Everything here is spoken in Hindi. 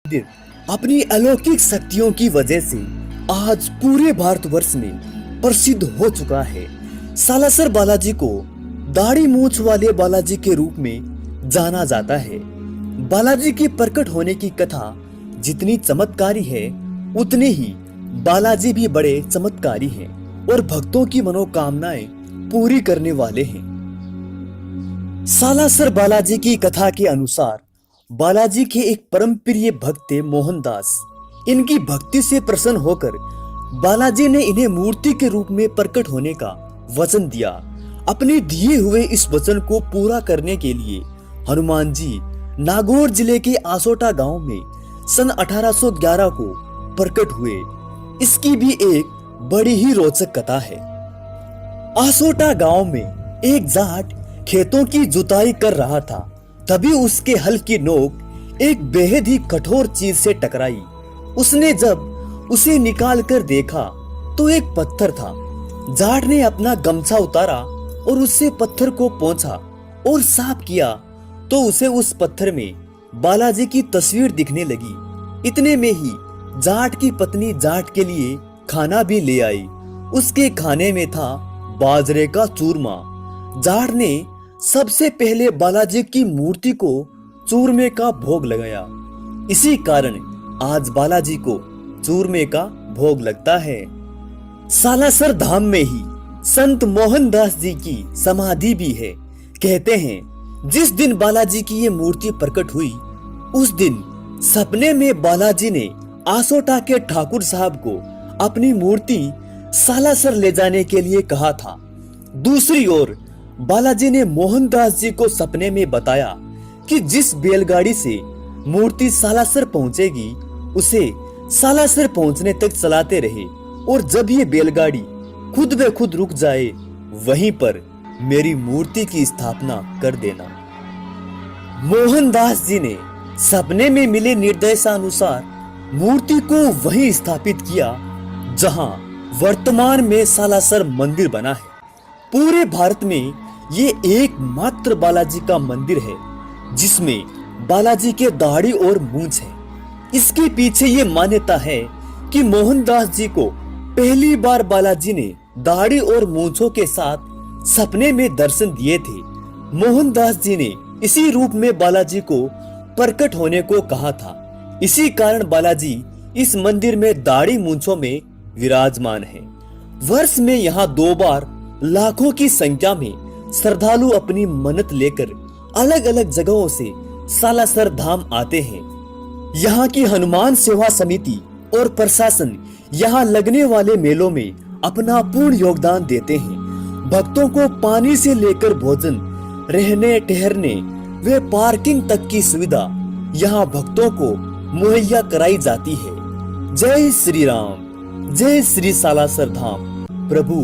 मंदिर अपनी अलौकिक शक्तियों की वजह से आज पूरे भारतवर्ष में प्रसिद्ध हो चुका है। सालासर बालाजी को दाढ़ी मूंछ वाले बालाजी के रूप में जाना जाता है। बालाजी के प्रकट होने की कथा जितनी चमत्कारी है, उतने ही बालाजी भी बड़े चमत्कारी हैं और भक्तों की मनोकामनाएं पूरी करने वाले हैं। सालासर बालाजी की कथा के अनुसार बालाजी के एक परम प्रिय भक्त थे मोहनदास। इनकी भक्ति से प्रसन्न होकर बालाजी ने इन्हें मूर्ति के रूप में प्रकट होने का वचन दिया। अपने दिए हुए इस वचन को पूरा करने के लिए हनुमान जी नागौर जिले के आसोटा गांव में सन 1811 को प्रकट हुए। इसकी भी एक बड़ी ही रोचक कथा है। आसोटा गांव में एक जाट खेतों की जुताई कर रहा था, तभी उसके हल की नोक एक बेहद ही कठोर चीज से टकराई। उसने जब उसे निकाल कर देखा तो एक पत्थर था। जाट ने अपना गमछा उतारा और उससे पत्थर को पोंछा और साफ किया तो उसे उस पत्थर में बालाजी की तस्वीर दिखने लगी। इतने में ही जाट की पत्नी जाट के लिए खाना भी ले आई। उसके खाने में था बाजरे का चूरमा। जाट ने सबसे पहले बालाजी की मूर्ति को चूरमे का भोग लगाया। इसी कारण आज बालाजी को चूरमे का भोग लगता है। सालासर धाम में ही संत मोहनदास जी की समाधि भी है। कहते हैं जिस दिन बालाजी की ये मूर्ति प्रकट हुई, उस दिन सपने में बालाजी ने आसोटा के ठाकुर साहब को अपनी मूर्ति सालासर ले जाने के लिए कहा था। दूसरी ओर बालाजी ने मोहनदास जी को सपने में बताया कि जिस बैलगाड़ी से मूर्ति सालासर पहुंचेगी, उसे सालासर पहुंचने तक चलाते रहे और जब ये बैलगाड़ी खुद ब खुद रुक जाए, वहीं पर मेरी मूर्ति की स्थापना कर देना। मोहनदास जी ने सपने में मिले निर्देशानुसार मूर्ति को वहीं स्थापित किया जहां वर्तमान में सालासर मंदिर बना है। पूरे भारत में ये एकमात्र बालाजी का मंदिर है जिसमें बालाजी के दाढ़ी और मूंछ है। इसके पीछे ये मान्यता है कि मोहनदास जी को पहली बार बालाजी ने दाढ़ी और मूंछों के साथ सपने में दर्शन दिए थे। मोहनदास जी ने इसी रूप में बालाजी को प्रकट होने को कहा था। इसी कारण बालाजी इस मंदिर में दाढ़ी मूंछों में विराजमान है। वर्ष में यहाँ 2 बार लाखों की संख्या में श्रद्धालु अपनी मन्नत लेकर अलग अलग जगहों से सालासर धाम आते हैं। यहाँ की हनुमान सेवा समिति और प्रशासन यहाँ लगने वाले मेलों में अपना पूर्ण योगदान देते हैं। भक्तों को पानी से लेकर भोजन, रहने ठहरने व पार्किंग तक की सुविधा यहाँ भक्तों को मुहैया कराई जाती है। जय श्री राम, जय श्री सालासर धाम। प्रभु